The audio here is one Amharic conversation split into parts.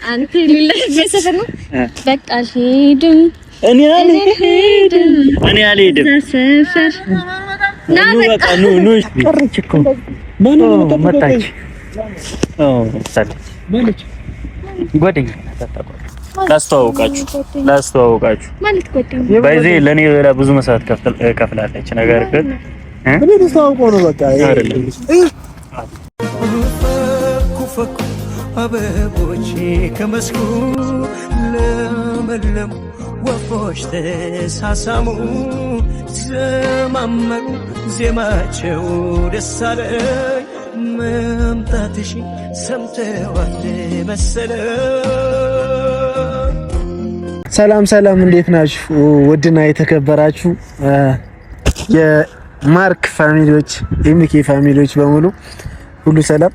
አንተ ለበሰፈ ነው በቃ ሄድም እኔ አልሄድም ሰፈር ና በቃ ኑ ቀረች እኮ ማን መጣች ማለች ጓደኛ ላስተዋውቃችሁ ማለት ጓደኛ በዚህ ለኔ ብዙ መስዋዕት ከፍላለች ነገር ግን እኔ ተስተዋውቆ ነው በቃ አይደለም ኩፈኩ አበቦች ከመስኩ ለምለም ወፎች ተሳሳሙ ዘማመሩ ዜማቸው ደስ አለኝ መምጣትሽ ሰምተዋል መሰለኝ። ሰላም እንዴት ናችሁ? ውድና የተከበራችሁ የማርክ ፋሚሊዎች የሚኪ ፋሚሊዎች በሙሉ ሁሉ ሰላም።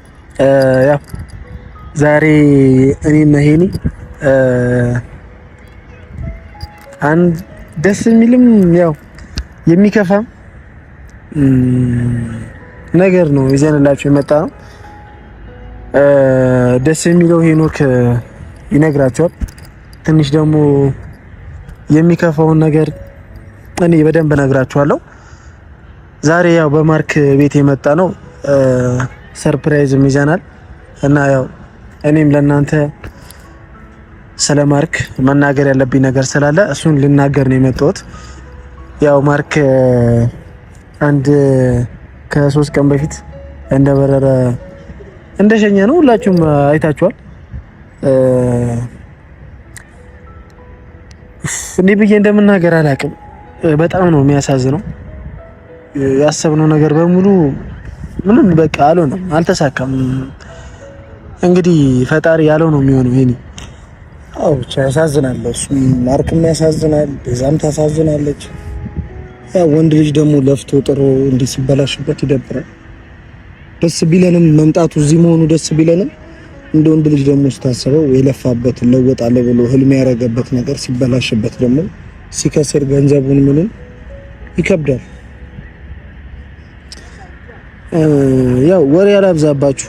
ያው ዛሬ እኔና ሄኒ አንድ ደስ የሚልም ያው የሚከፋም ነገር ነው ይዘንላችሁ የመጣ ነው። ደስ የሚለው ሄኖክ ይነግራቸዋል። ትንሽ ደግሞ የሚከፋውን ነገር እኔ በደንብ እነግራችኋለሁ። ዛሬ ያው በማርክ ቤት የመጣ ነው። ሰርፕራይዝም ይዘናል እና ያው እኔም ለእናንተ ስለ ማርክ መናገር ያለብኝ ነገር ስላለ እሱን ልናገር ነው የመጣሁት። ያው ማርክ አንድ ከ3 ቀን በፊት እንደበረረ እንደሸኘ ነው ሁላችሁም አይታችኋል። እንዴ ብዬ እንደምናገር አላውቅም። በጣም ነው የሚያሳዝነው። ያሰብነው ነገር በሙሉ ምንም በቃ አልሆነም፣ አልተሳካም። እንግዲህ ፈጣሪ ያለው ነው የሚሆነው። ይሄኔ አው ብቻ ያሳዝናል። እሱም ማርክም ያሳዝናል፣ በዛም ታሳዝናለች። ያው ወንድ ልጅ ደግሞ ለፍቶ ጥሮ እንዲህ ሲበላሽበት ይደብራል። ደስ ቢለንም መምጣቱ እዚህ መሆኑ ደስ ቢለንም እንደ ወንድ ልጅ ደግሞ ስታስበው የለፋበት ለወጣለ ብሎ ህልም ያረገበት ነገር ሲበላሽበት ደግሞ ሲከስር ገንዘቡን ምንም ይከብዳል። ያው ወሬ ያላብዛባችሁ።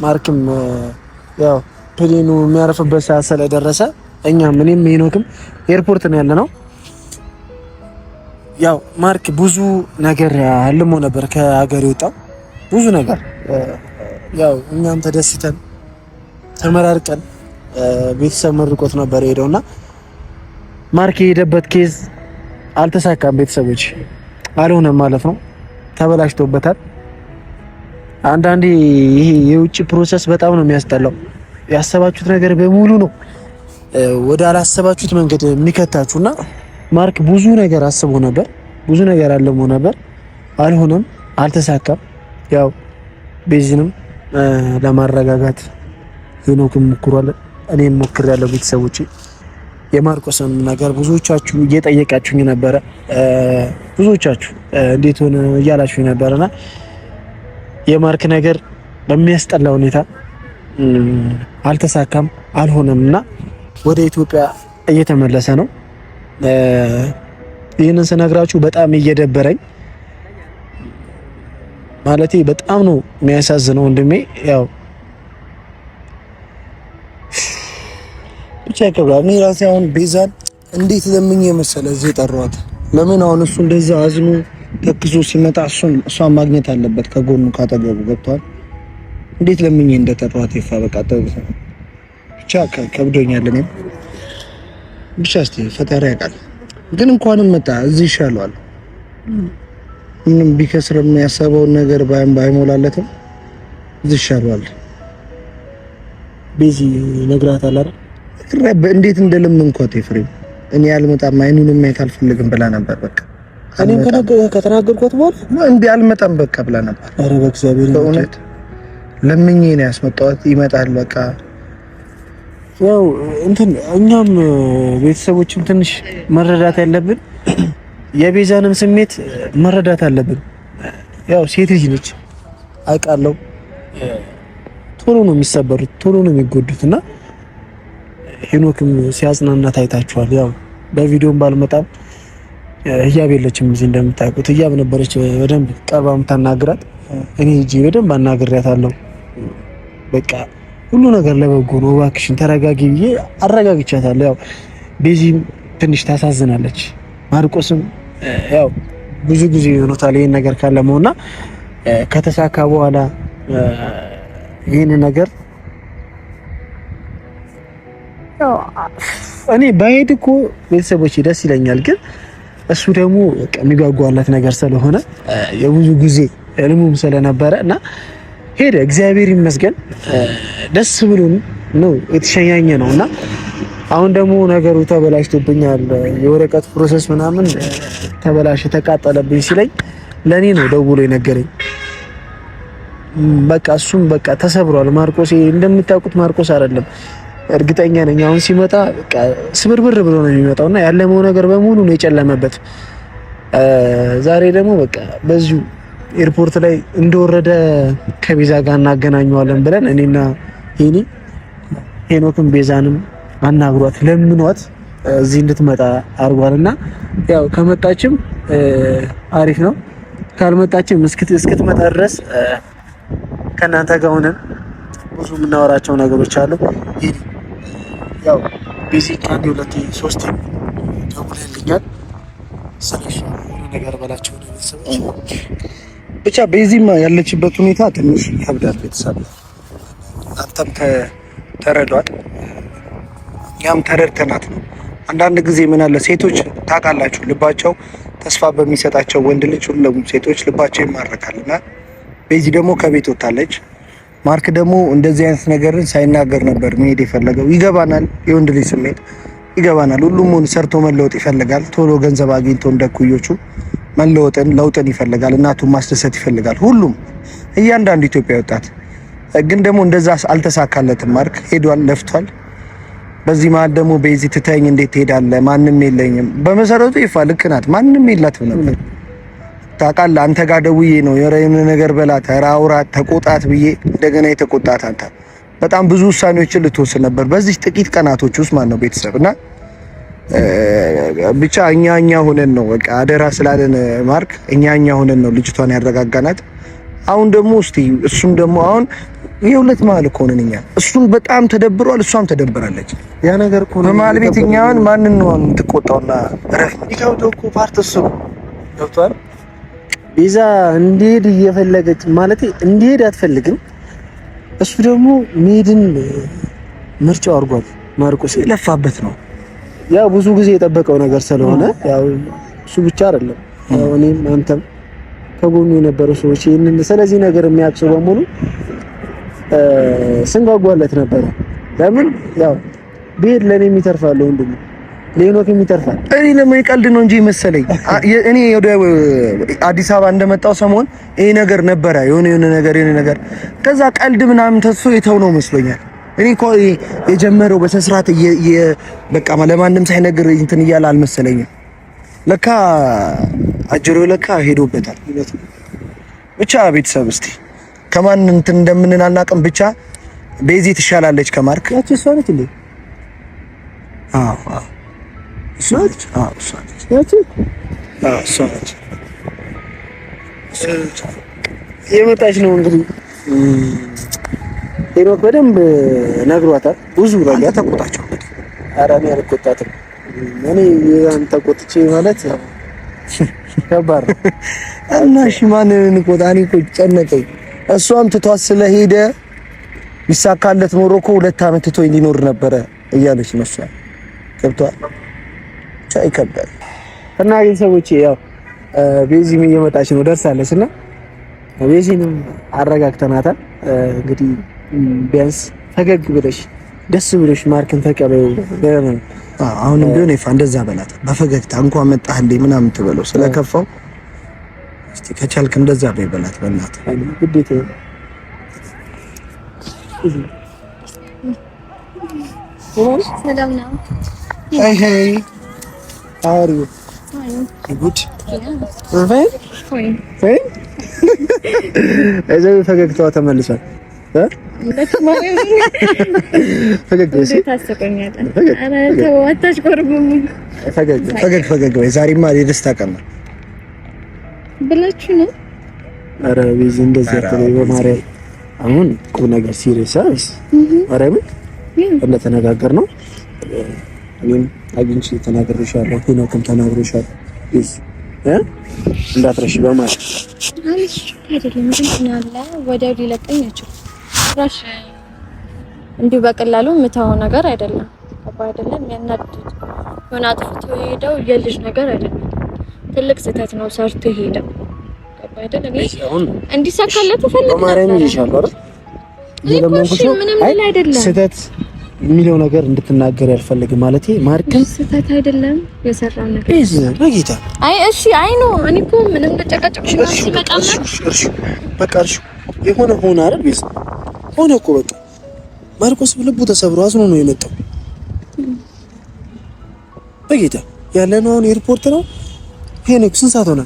ማርክም ያው ፕሌኑ የሚያርፍበት ሰዓት ስለደረሰ እኛም እኔም ሄኖክም ኤርፖርት ነው ያለነው። ያው ማርክ ብዙ ነገር አልሞ ነበር ከሀገር የወጣው ብዙ ነገር። ያው እኛም ተደስተን ተመራርቀን ቤተሰብ መርቆት ነበር ሄደውና ማርክ የሄደበት ኬዝ አልተሳካም። ቤተሰቦች አልሆነም ማለት ነው፣ ተበላሽቶበታል። አንዳንዴ ይሄ የውጭ ፕሮሰስ በጣም ነው የሚያስጠላው። ያሰባችሁት ነገር በሙሉ ነው ወደ አላሰባችሁት መንገድ የሚከታችሁና ማርክ ብዙ ነገር አስቦ ነበር፣ ብዙ ነገር አልሞ ነበር፣ አልሆነም፣ አልተሳካም። ያው ቤዚንም ለማረጋጋት ሄኖክም ሞክሯል፣ እኔም ሞክሬያለሁ። ቤተሰቦቼ የማርቆስን ነገር ብዙዎቻችሁ እየጠየቃችሁኝ ነበረ፣ ብዙዎቻችሁ እንዴት ሆነ እያላችሁኝ ነበርና የማርክ ነገር በሚያስጠላ ሁኔታ አልተሳካም፣ አልሆነምና ወደ ኢትዮጵያ እየተመለሰ ነው። ይህንን ስነግራችሁ በጣም እየደበረኝ ማለቴ በጣም ነው የሚያሳዝነው ወንድሜ። ያው ብቻ ከብራ እኔ ራሴ አሁን ቤዛን እንዴት ለምኜ መሰለ እዚህ ጠሯት። ለምን አሁን እሱ እንደዛ አዝኑ ተክዞ ሲመጣ እሷን ማግኘት አለበት ከጎኑ ካጠገቡ ገብቷል። እንዴት ለምኜ እንደጠሯት ይፋ በቃ ብቻ ከብዶኛል። እኔም ብቻ እስቲ ፈጣሪ ያውቃል። ግን እንኳንም መጣ እዚህ ይሻለዋል። ምንም ቢከስርም ያሰበውን ነገር ባይሞላለትም እዚህ ይሻለዋል። ቤዚ ነግራታል አይደል? እንዴት እንደለመንኳት ኤፍሬም እኔ አልመጣም አይኑንም ማየት አልፈልግም ብላ ነበር። በቃ እኔም ከተናገርኳት በኋላ እንዴ አልመጣም በቃ ብላ ነበር። ኧረ በእግዚአብሔር በእውነት ለምኜ ነው ያስመጣሁት። ይመጣል በቃ ያው እንትን እኛም ቤተሰቦችም ትንሽ መረዳት ያለብን የቤዛንም ስሜት መረዳት አለብን። ያው ሴት ልጅ ነች አውቃለሁ። ቶሎ ነው የሚሰበሩት፣ ቶሎ ነው የሚጎዱትና ሄኖክም ሲያጽናናት አይታችኋል። ያው በቪዲዮም ባልመጣም ህያብ የለችም እዚህ እንደምታውቁት። ህያብ ነበረች በደንብ ቀርባ የምታናግራት። እኔ እጂ በደንብ አናግሬያታለሁ። በቃ ሁሉ ነገር ለበጎ ነው፣ እባክሽን ተረጋጊ ብዬ አረጋግቻታለሁ። ያው ቤዚም ትንሽ ታሳዝናለች። ማርቆስም ያው ብዙ ጊዜ ይሆናል ይሄን ነገር ካለመውና ከተሳካ በኋላ ይሄን ነገር ያው እኔ ባይሄድ እኮ ቤተሰቦቼ ደስ ይለኛል፣ ግን እሱ ደግሞ የሚጓጓለት ነገር ስለሆነ የብዙ ጊዜ ህልሙም ስለነበረ እና ሄደ። እግዚአብሔር ይመስገን ደስ ብሎን ነው የተሸኛኘ ነውና አሁን ደግሞ ነገሩ ተበላሽቶብኛል፣ የወረቀት ፕሮሰስ ምናምን ተበላሽ ተቃጠለብኝ ሲለኝ ለኔ ነው ደውሎ የነገረኝ። በቃ እሱም በቃ ተሰብሯል። ማርቆስ እንደምታውቁት ማርቆስ አይደለም እርግጠኛ ነኝ አሁን ሲመጣ በቃ ስብርብር ብሎ ነው የሚመጣውና ያለመው ነገር በሙሉ ነው የጨለመበት። ዛሬ ደግሞ በቃ በዚሁ ኤርፖርት ላይ እንደወረደ ከቤዛ ጋር እናገናኘዋለን ብለን እኔና ሄኖክም ቤዛንም አናግሯት ለምኗት እዚህ እንድትመጣ አርጓልና ያው ከመጣችም አሪፍ ነው፣ ካልመጣችም እስክትመጣ ድረስ ከእናንተ ጋር ሆነን ብዙ የምናወራቸው ነገሮች አሉ። ያው ቤዚክ አንድ ሁለት ሶስት ደውለልኛል። ስለሽ ነገር በላቸው ቤተሰቦች። ብቻ ቤዚማ ያለችበት ሁኔታ ትንሽ ይከብዳል። ቤተሰብ አንተም ተረዷት፣ እኛም ተረድተናት ነው። አንዳንድ ጊዜ ምን አለ ሴቶች ታውቃላችሁ፣ ልባቸው ተስፋ በሚሰጣቸው ወንድ ልጅ ሁሉም ሴቶች ልባቸው ይማረካልና ቤዚ ደግሞ ከቤት ወጣለች። ማርክ ደግሞ እንደዚህ አይነት ነገርን ሳይናገር ነበር መሄድ የፈለገው። ይገባናል፣ የወንድ ልጅ ስሜት ይገባናል። ሁሉም ሰርቶ መለወጥ ይፈልጋል። ቶሎ ገንዘብ አግኝቶ እንደኩዮቹ ለውጥን ይፈልጋል። እናቱን ማስደሰት ይፈልጋል። ሁሉም እያንዳንዱ ኢትዮጵያ ወጣት ግን ደግሞ እንደዛ አልተሳካለትም። ማርክ ሄዷል፣ ለፍቷል። በዚህ መሀል ደግሞ ቤዚ ትተኝ እንዴት ትሄዳለህ? ማንም የለኝም። በመሰረቱ ይፋ ልክ ናት። ማንም የላትም ነበር ታውቃለህ። አንተ ጋር ደውዬ ነው የሆነ ነገር በላት፣ ኧረ አውራት፣ ተቆጣት ብዬ እንደገና የተቆጣት አንተ በጣም ብዙ ውሳኔዎችን ልትወስድ ነበር በዚህ ጥቂት ቀናቶች ውስጥ ማለት ነው ቤተሰብ እና ብቻ እኛ ሆነን ነው በቃ አደራ ስላለን ማርክ እኛ ሆነን ነው ልጅቷን ያረጋጋናት። አሁን ደግሞ እስቲ እሱም ደግሞ አሁን የሁለት መሀል እኮ ነን እኛ። እሱም በጣም ተደብሯል፣ እሷም ተደብራለች። ያ ነገር እኮ ነው በመሀል ቤት እኛውን ማንን ነው የምትቆጣውና ረፍ ይኸው እኮ ፓርት እሱ ገብቷል። ቤዛ እንዲሄድ እየፈለገች ማለት እንዲሄድ አትፈልግም። እሱ ደግሞ መሄድን ምርጫው አድርጓል። ማርቆስ የለፋበት ነው ያው ብዙ ጊዜ የጠበቀው ነገር ስለሆነ ያው እሱ ብቻ አይደለም እኔም አንተም ከጎኑ የነበሩ ሰዎች ይሄንን ስለዚህ ነገር የሚያውቁ በሙሉ ስንጓጓለት ነበር። ለምን ያው ቤት ለኔም ይተርፋል፣ ወንድም ለሄኖክም ይተርፋል። እኔ ለማይቀልድ ነው እንጂ መሰለኝ እኔ ወደ አዲስ አበባ እንደመጣው ሰሞን ይሄ ነገር ነበረ የሆነ ነገር ከዛ ቀልድ ምናምን ተስፎ የተው ነው መስሎኛል። እኔ እኮ የጀመረው በተስራት በቃ ለማንም ሳይነግር እንትን እያለ አልመሰለኝም። ለካ አጅሮ ለካ ሄዶበታል። ብቻ ቤተሰብ እስቲ ከማን እንትን እንደምንል አናውቅም። ብቻ ቤዚ ትሻላለች ከማርክ። ያቺ እሷ ነች እንዴ? አዎ እሷ ነች። ያቺ እሷ ነች። የመጣች ነው እንግዲህ ሄኖክ በደንብ ነግሯታል። ብዙ ነገር ተቆጣቸው። ኧረ እኔ አልቆጣትም። እኔ ያን ተቆጥቼ ማለት ከባድ ነው እና እሺ ማንን ቆጣኒ እኮ ጨነቀኝ። እሷም ትቷት ስለሄደ ይሳካለት ኖሮ እኮ 2 አመት ትቶ እንዲኖር ነበረ እያለች ነው እሷ። ገብቷል። ብቻ ይከብዳል። እና ቤተሰቦቼ ያው ቤዚም እየመጣች ነው ደርሳለች እና ቤዚንም አረጋግተናታል። እንግዲህ ቢያንስ ፈገግ ብለሽ ደስ ብለሽ ማርክን ተቀበዩ። አሁንም ቢሆን ይፋ እንደዛ በላት በፈገግታ እንኳን መጣህልኝ ምናምን ትበለው ስለከፋው እስቲ ከቻልክ እንደዛ በላት በእናትህ ግዴታ። ሰላም ነው። ሄይ how are you? Good. Fine. እዚህ ፈገግታዋ ተመልሷል። ፈገግ በይ። ዛሬማ የደስታ ቀን ነው ብላችሁ ነው። ኧረ ቤዚ እንደዚህ አትበይ በማርያም። አሁን ቁም ነገር ሲሪየስ አይስ አረምን እንደተነጋገር ነው። እኔም አግኝቼ ተናግሬሻለሁ፣ ሄኖክም ተናግሬሻለሁ። እሺ እንዳትረሺ በማለት አለሽ አይደለም ግን አለ ወዲያው ሊለቀኝ አይችልም። ራሽ እንዲሁ በቀላሉ የምታወው ነገር አይደለም። አባ አይደለም ያናድድ ሆነ አጥፍቶ ሄደው የልጅ ነገር አይደለም። ትልቅ ስህተት ነው ሰርቶ ሄደው አባ አይደለም። እንዲሳካለት ፈልግ በማርያም ይሻላል አይደል? ለምንኩሽ ምንም አይደለም ስህተት የሚለው ነገር እንድትናገር ያልፈልግም ማለት ማርከም ስህተት አይደለም የሰራው ነገር እሺ በጌታ አይ እሺ አይ ነው እኔ እኮ ምንም ተጨቃጨቅሽ ነው ሲመጣም በቃ እሺ የሆነ ሆነ አይደል ቢስ ሆነ እኮ በቃ ማርቆስ ልቡ ተሰብሮ አዝኖ ነው የመጣው በጌታ ያለነው አሁን ኤርፖርት ነው ሄኖክ ስንት ሰዓት ሆነ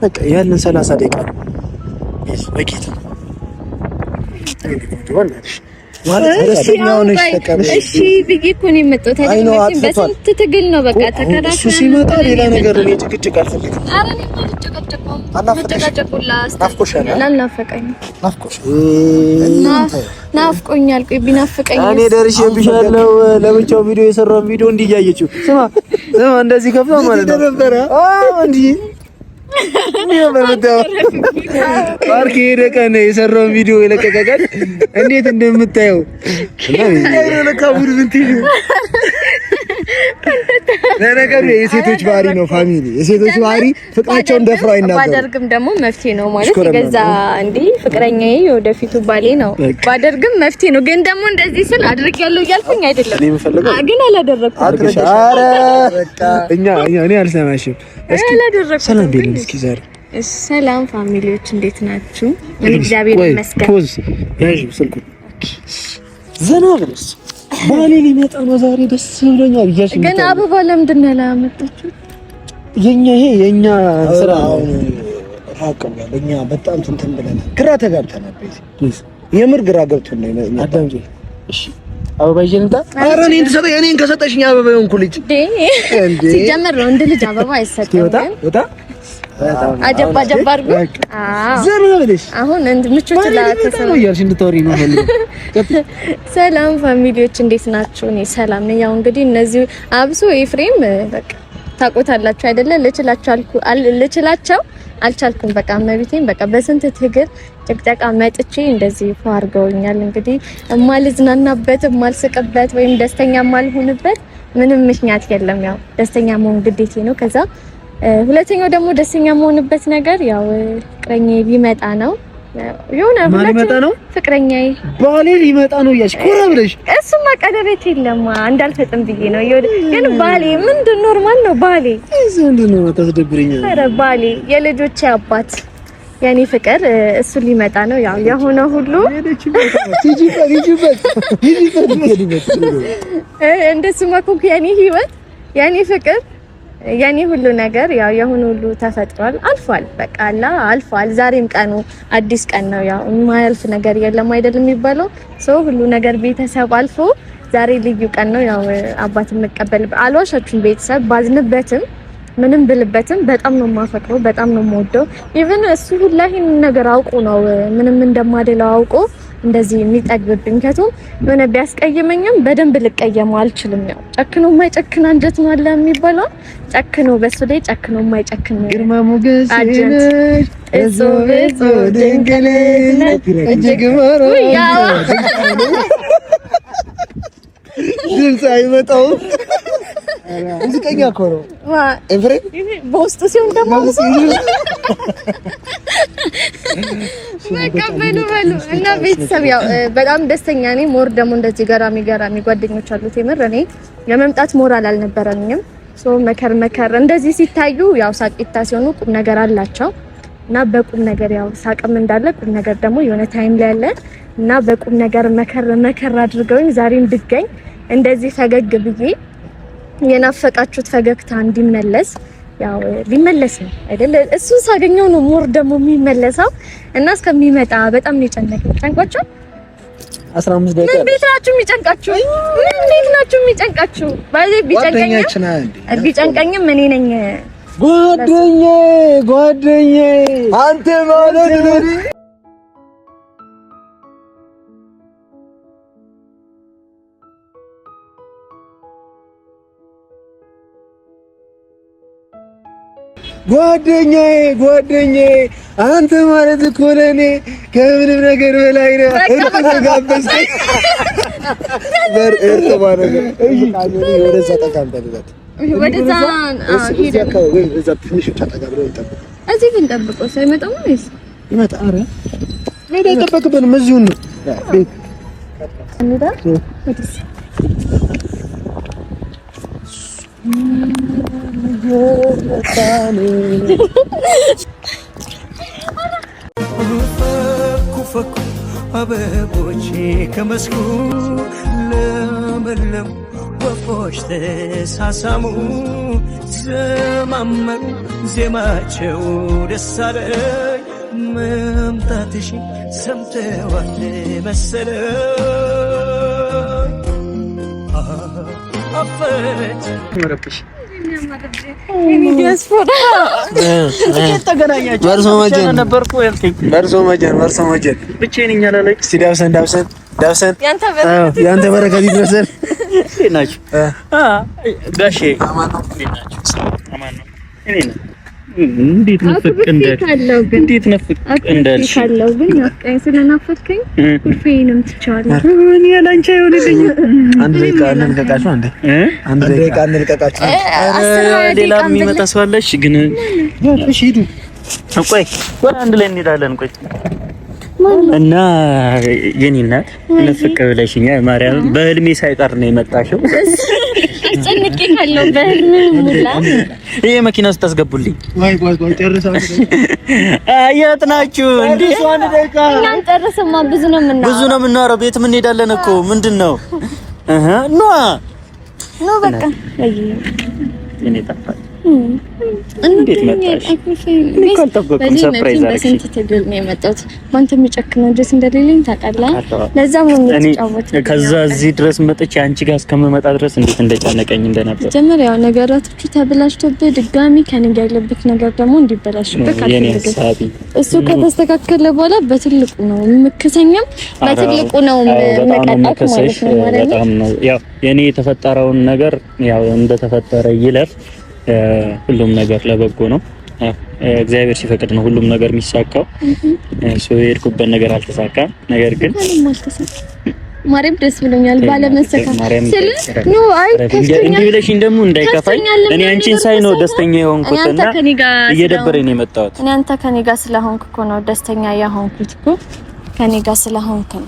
በቃ ያለን 30 ደቂቃ ነው በጌታ እሺ ብዬሽ እኮ ነው የመጣሁት አይደል? በስንት ትግል ነው በቃ ተከራክረን እሱ ሲመጣ ሌላ ነገር እኔ ጭቅጭቅ አልፈልግም። ኧረ እኔ ናፍቆኛል። ቆይ ቢናፍቀኝ እኔ ደርሼብሻለሁ። ለብቻው ቪዲዮ የሰራውን ቪዲዮ እንዲህ እያየችው ስማ እንደዚህ ከፍታ ማለት ነው እንዲህ ፓርክ ሄደ ቀን የሰራውን ቪዲዮ የለቀቀ ቀን እንዴት እንደምታየው ለነገሩ የሴቶች ባህሪ ነው። ፋሚሊ የሴቶች ባህሪ ፍቅራቸውን ደፍረው አይናገሩም። ባደርግም ደግሞ መፍትሄ ነው ማለት የገዛ እንዴ ፍቅረኛዬ ወደፊቱ ባሌ ነው። ባደርግም መፍትሄ ነው። ግን ደግሞ እንደዚህ ስል አድርጌያለሁ እያልኩኝ አይደለም። ግን አላደረኩም። ኧረ በቃ እኔ አልሰማሽም። እስኪ ሰላም ቢል እስኪ ዛሬ ሰላም ፋሚሊዎች እንዴት ናችሁ? እግዚአብሔር ይመስገን። ፖዝ ያዥ ስልኩ ዘና ብለስ ባሌ ሊመጣ ነው ዛሬ ደስ ብሎኛል። ግን አበባ ለምንድን ነው ያላመጣችው? የኛ ስራ ታውቀዋለህ። እኛ በጣም እንትን ብለን ግራ ተጋብተናል። የምር ግራ ገብቶን ነው አዳምጪ። እሺ አበባ ይዤ ልምጣ? ኧረ እኔን ከሰጠሽኝ አበባ የሆንኩ ልጅ እንዴ ሲጀመር ነው እንደ ልጅ አበባ አይሰጥም። ወጣ አጀባ አድርጎ ዘና ብለሽ አሁን ምቾት ላተሰማ ያልሽ እንድታወሪ ነው ፈልግ። ሰላም ፋሚሊዎች እንዴት ናችሁ? እኔ ሰላም ነኝ። ያው እንግዲህ እነዚህ አብሶ ኤፍሬም በቃ ታውቁታላችሁ አይደለ? ልችላቸው አልቻልኩም። በቃ መብቴን በቃ በስንት ትግል ጭቅጨቃ መጥቼ እንደዚህ ፏ አድርገውኛል። እንግዲህ እማልዝናናበት እማልስቅበት ወይም ደስተኛ እማልሆንበት ምንም ምክንያት የለም። ያው ደስተኛ መሆን ግዴቴ ነው። ከዛ ሁለተኛው ደግሞ ደስተኛ የምሆንበት ነገር ያው ፍቅረኛዬ ሊመጣ ነው። የሆነ ሊመጣ ነው ፍቅረኛዬ ባሌ ሊመጣ ነው እያልሽ ኮራ ብለሽ እሱማ ቀለበት የለም እንዳልፈጥም ብዬ ነው። ግን ባሌ ምንድን ኖርማል ነው ባሌ ምንድን ነው ታስደብረኛለሽ? ኧረ ባሌ የልጆቼ አባት የኔ ፍቅር እሱ ሊመጣ ነው። ያው የሆነ ሁሉ እንደሱማ እኮ የኔ ህይወት የኔ ፍቅር የኔ ሁሉ ነገር ያው የሆነ ሁሉ ተፈጥሯል፣ አልፏል። በቃ አልፏል። ዛሬም ቀኑ አዲስ ቀን ነው። ያው የማያልፍ ነገር የለም አይደል የሚባለው። ሰው ሁሉ ነገር ቤተሰብ አልፎ ዛሬ ልዩ ቀን ነው። ያው አባት መቀበል አልዋሻችሁም። ቤተሰብ ባዝንበትም ምንም ብልበትም በጣም ነው የማፈቅረው፣ በጣም ነው የምወደው። ኢቭን እሱ ሁላ ይሄን ነገር አውቆ ነው ምንም እንደማደለው አውቆ እንደዚህ የሚጠግብብኝ። ከቶም ምን ቢያስቀይመኝም በደንብ ልቀየመው አልችልም። ያው ጨክኖ የማይጨክን አንጀት ነው አለ የሚባለው። ጨክኖ በሱ ላይ ጨክኖ የማይጨክን ግርማ ሞገስ እዞ ድንግል እጅግ ማራ ድምፅ አይመጣውም። ሙዚቀኛ እኮ ነው ኤፍሬም። በውስጡ ሲሆን ደግሞ በሉ እና ቤተሰብ ያው በጣም ደስተኛ ነኝ። ሞር ደግሞ እንደዚህ ገራሚ ጓደኞች አሉት። የምር እኔ የመምጣት ሞራል አልነበረኝም። መከር እንደዚህ ሲታዩ ያው ሳቂታ ሲሆኑ ቁም ነገር አላቸው እና በቁም ነገር ያው ሳቅም እንዳለ ቁም ነገር ደግሞ የሆነ ታይም ላይ አለ እና በቁም ነገር መከር አድርገውኝ ዛሬ እንድገኝ እንደዚህ ፈገግ ብዬ የናፈቃችሁት ፈገግታ እንዲመለስ ያው ሊመለስ ነው አይደል? እሱ ሳገኘው ነው ሞር ደግሞ የሚመለሰው እና እስከሚመጣ በጣም ነው የጨነቀኝ። ጨንቋችሁ 15 ደቂቃ ምን ቤት ናችሁ የሚጨንቃችሁ? ባይዜ ቢጨንቀኝም እኔ ነኝ ጓደኛዬ አንተ ማለት ነው። ጓደኛዬ አንተ ማለት እኮ ለኔ ከምንም ነገር በላይ ነህ። እርጥጋበስከኝ ማለት ነው። ወደዛ ተካምተልበት ወደዛ እዛ ትንሽ ተጠጋ ብለው ይጠብቁ። እዚህ ብንጠብቀው ሳይመጣው ወይስ ይመጣ? ኧረ ሜዳ አይጠበቅብንም። እዚሁ ነው ቤት እንዳ ወደዛ ፈኩ አበቦች ከመስኩ ለምለም ወፎች ተሳሳሙ ዘማመሩ ዜማቸው ደስ አለኝ መምጣትሽ ሰምተዋል መሰለኝ አፈች መረብሽ በርሶ መጀን ብቻዬን እኛላለች። እስቲ ዳብሰን ያንተ በረከት ይድረሰን። ናችሁ ጋሼ አማን ነው። እንዴት ነፍቅ እንዳልሽ ግን ናፍቀኝ ስለናፈቅከኝ ኩርፌንም ትቻለህ። እኔ ያላንቺ አይሆንልኝ። አንድ ደቂቃ እንልቀቃችሁ። ሌላ የሚመጣ ሰው አለሽ ግን እሺ ሂዱ። ቆይ አንድ ላይ እንሄዳለን። ቆይ እና የኔ እናት ነፍቅ ብለሽኛል። ማርያም በህልሜ ሳይቀር ነው የመጣሽው። አጨንቄ ካለው በህልሜ ሙላ ይሄ መኪና ውስጥ ታስገቡልኝ። ቆይ ጨርሰው። የት ናችሁ እንዴ? እናንተ ጨርሰማ። ብዙ ነው የምናወራው። ቤት ምን እንሄዳለን እኮ ምንድነው? ኖ በቃ የኔ ጠፋች። እንዴት መጣሽ? እኔ ካልጠበቅኩም ሰርፕራይዝ አድርገሽ በስንት ትግል ነው የመጣሁት። ማንተ የሚጨክነው ድረስ እንደሌለኝ ታውቃለህ። ለዛም ነው የምትጫወተው። ከዛ እዚህ ድረስ መጥቼ አንቺ ጋር እስከምመጣ ድረስ እንዴት እንደጨነቀኝ እንደነበር ጀመር። ያው ነገራቶቹ ተበላሽቶብህ ድጋሚ ከኔ ጋር ያለበት ነገር ደግሞ እንዲበላሽብህ ካልተደረገ እሱ ከተስተካከለ በኋላ በትልቁ ነው የምከሰኝም በትልቁ ነው መቀጣት ማለት ነው። በጣም ነው ያው የኔ የተፈጠረውን ነገር ያው እንደተፈጠረ ይለፍ። ሁሉም ነገር ለበጎ ነው። እግዚአብሔር ሲፈቅድ ነው ሁሉም ነገር የሚሳካው። የሄድኩበት ነገር አልተሳካም። ነገር ግን ማርያም ደስ ብሎኛል ባለመሰካት ስለ ኖ አይ እንዲህ ብለሽኝ ደግሞ እንዳይከፋኝ እኔ አንቺን ሳይ ነው ደስተኛ የሆንኩትና እየደበረኝ ነው የመጣሁት። እኔ አንተ ከኔ ጋር ስለሆንክ እኮ ነው ደስተኛ የሆንኩት እኮ ከኔ ጋር ስለሆንክ ነው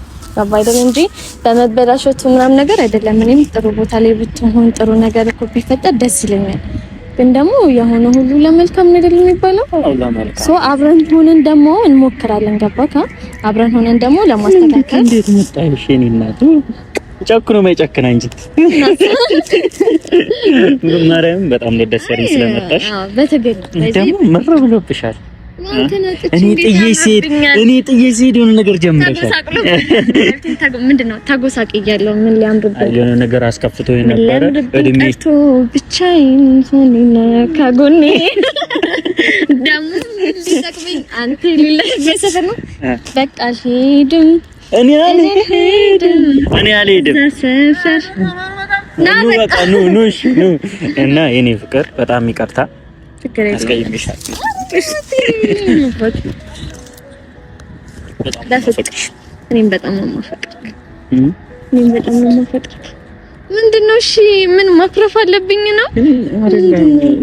ባይደል እንጂ በመበላሸቱ ምናምን ነገር አይደለም። እኔም ጥሩ ቦታ ላይ ብትሆን ጥሩ ነገር እኮ ቢፈጠር ደስ ይለኛል። ግን ደግሞ የሆነ ሁሉ ለመልካም ነገር የሚባለው አብረን ሆነን ደግሞ እንሞክራለን። ገባካ? አብረን ሆነን ደግሞ ለማስተካከል እንዴት መጣሽ የኔ እናት? ጨክኖ ማይጨክና እንጂ ማርያም በጣም ደስ ያለኝ ስለመጣሽ። በትግል ደግሞ መረብ ብሎብሻል። እኔ ጥዬ ሲሄድ የሆነ ነገር ጀምረሻል። ምንድነው ታጎሳቂ እያለሁ ምን ሊያምርብህ የሆነ ነገር አስከፍቶ የነበረ እድሜ ብቻዬን ሆነና ካጎኔ ደሙ ሊጠቅመኝ አንተ ሌላ በሰፈር ነው በቃ አልሄድም እኔ አልሄድም ሰፈር ና በቃ ኑ እና የኔ ፍቅር በጣም ይቅርታ አስቀይሜሻል። እኔም በጣም ነው የማፈቅርህ። ምንድነው? እሺ ምን ማክረፍ አለብኝ ነው?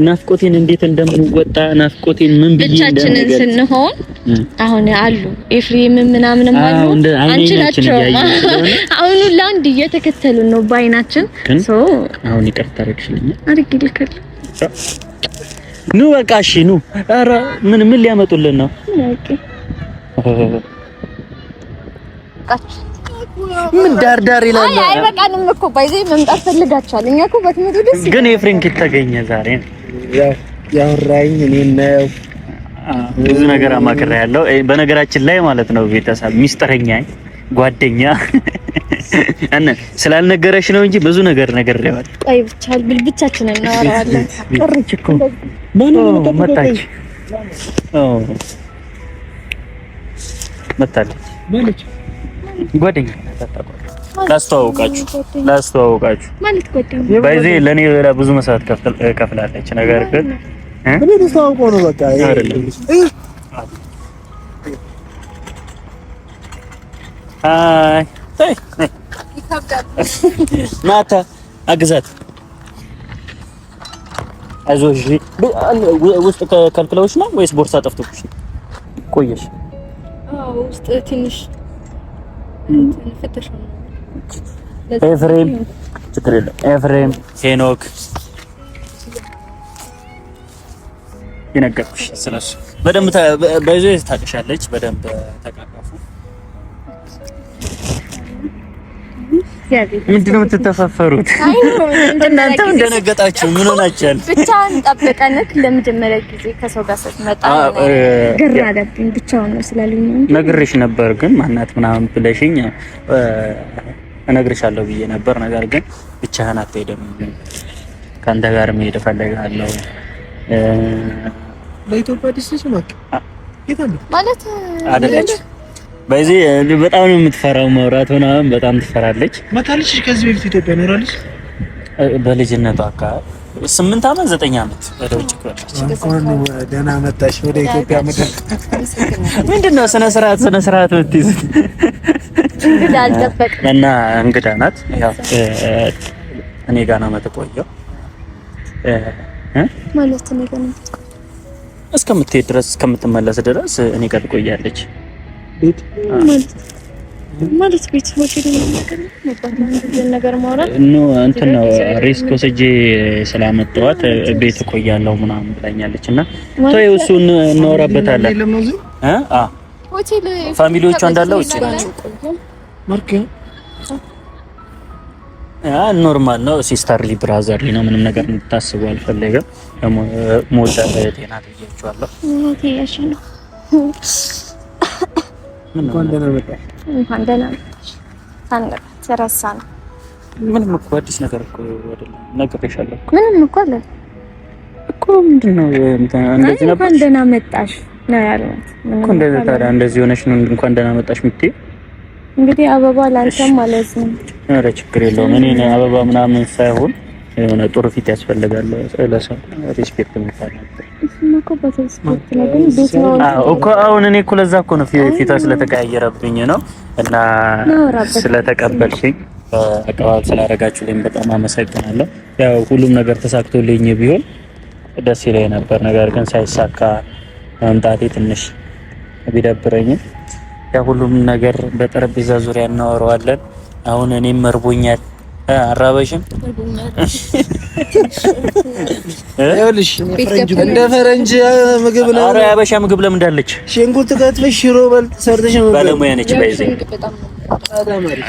ናፍቆቴን እንዴት እንደምወጣ ናፍቆቴን ምን ብዬ ብቻችንን ስንሆን አሁን አሉ ኤፍሬም ምናምንም አሉ አንቺ ናቸው አሁን ላንድ እየተከተሉን ነው ባይናችን። አሁን ይቅርታ አድርግልኝ አድርግልካለሁ። ኑ በቃ እሺ ኑ። ኧረ ምን ሊያመጡልን ነው? ምን ዳር ይላል። አይ በቃንም እኮ ባይዘይ መምጣት ፈልጋችኋል። እኛ እኮ በትምህርቱ ደስ ግን ኤፍሬም ከተገኘ ዛሬ ያወራኝ እኔን ነው ብዙ ነገር አማክሬያለሁ። በነገራችን ላይ ማለት ነው ቤተሰብ ሚስጥረኛ ጓደኛ አነ ስላልነገረሽ ነው እንጂ ብዙ ነገር ነግሬዋለሁ። ቆይ ብቻችንን እናወራዋለን። ቀረች እኮ መጣች። መጣለች ጓደኛ ላስተዋውቃችሁ ማለት ጓደኛ ባይዜ ለኔ ብዙ መስዋዕት ከፍላለች። ነገር ግን እኔ ተስተዋውቀው ነው በቃ አይ ናታ አግዛት አይዞሽ። ውስጥ ከልክለውሽ ነው ወይስ ቦርሳ ጠፍቶብሽ ቆየሽ? ውስጥ ትንሽ ፍተሽ ነው። ኤፍሬም ችግር የለም። ኤፍሬም ሄኖክ ይነገርኩሽ ስለሱ በደንብ ባይዞ ታውቅሻለች። በደንብ ተቃቀፉ። ምንድነው የምትተፋፈሩት? እናንተም እንደነገጣችሁ ምን ሆናችኋል? ብቻውን ጠብቀንክ ለመጀመሪያ ጊዜ ከሰው ጋር ስትመጣ ግራ አለብኝ። ብቻውን ነው ስላሉኝ ነግሬሽ ነበር፣ ግን ማናት ምናምን ብለሽኝ እነግርሻለሁ ብዬ ነበር። ነገር ግን ብቻህን አትሄድም፣ ከአንተ ጋር መሄድ እፈልጋለሁ። ለኢትዮጵያ ዲስስ ማለት አይደለች። በዚህ በጣም ነው የምትፈራው፣ መውራት ምናምን በጣም ትፈራለች። መታለች። ከዚህ በፊት ኢትዮጵያ ኖራለች። በልጅነቷ አካባቢ 8 አመት 9 አመት ወደ ውጭ ከወጣች። ደህና መጣሽ ወደ ኢትዮጵያ ምድር። ምንድነው ስነ ስርዓት ብትይዝ እንግዳ አልጠበቅም እና እንግዳ ናት። ያው እኔ ጋር ነው የምትቆየው ማለት እኔ ጋር ነው እስከምትሄድ ድረስ እስከምትመለስ ድረስ እኔ ጋር ትቆያለች። ቤት ማለት ቤት ሆቴል ነገር ማውራት ነው እንትን ነው። ሪስክ ወስጄ ስላመጣኋት ቤት እቆያለሁ ምናምን ብላኛለች እና ተይው እሱን እናወራበታለን። ሆቴል ፋሚሊዎቿ እንዳለ ውጪ ናቸው። ማርክ ኖርማል ነው። ሲስተርሊ ብራዘርሊ ነው። ምንም ነገር እንድታስቡ አልፈለገም። ደግሞ ሞታ በጤና ትያቸዋለሁ። ኦኬ ያሽ ነው። እንኳን ደህና መጣሽ። እንኳን ደህና መጣሽ። ተረሳ ነው። ምንም እኮ አዲስ ነገር እኮ አይደለም። ነግሬሻለሁ። ምንም እኮ አለ እኮ ምንድነው እንደዚህ ነበር። እንኳን ደህና መጣሽ ነው ያልኩት። እኮ እንደዚህ ታዲያ እንደዚህ ሆነሽ ነው እንኳን ደህና መጣሽ የምትይው? እንግዲህ አበባ ላንተም ማለት ነው። ኧረ ችግር የለውም። እኔ አበባ ምናምን ሳይሆን የሆነ ጥሩ ፊት ያስፈልጋል። ለሰው ሪስፔክት የሚባል ነገር እኮ በተስፋት ነው። ግን ቤት ነው እኮ አሁን እኔ እኮ ለዛ እኮ ነው ፊቷ ስለተቀያየረብኝ ነው። እና ስለተቀበልሽኝ አቀባበል ስላደረጋችሁልኝ በጣም አመሰግናለሁ። ያው ሁሉም ነገር ተሳክቶልኝ ቢሆን ደስ ይለኝ ነበር። ነገር ግን ሳይሳካ መምጣቴ ትንሽ ቢደብረኝም ያው ሁሉም ነገር በጠረጴዛ ዙሪያ እናወራዋለን። አሁን እኔም መርቦኛል። አራበሽም ይኸውልሽ እንደ ፈረንጅ ምግብ ነው። ኧረ ያበሻ ምግብ ለምን እንዳለች ሽንኩርት ከትፈሽ ሽሮ በል ሰርተሽ ነው። ባለሙያ ነች ባይዘኝ። በጣም አሪፍ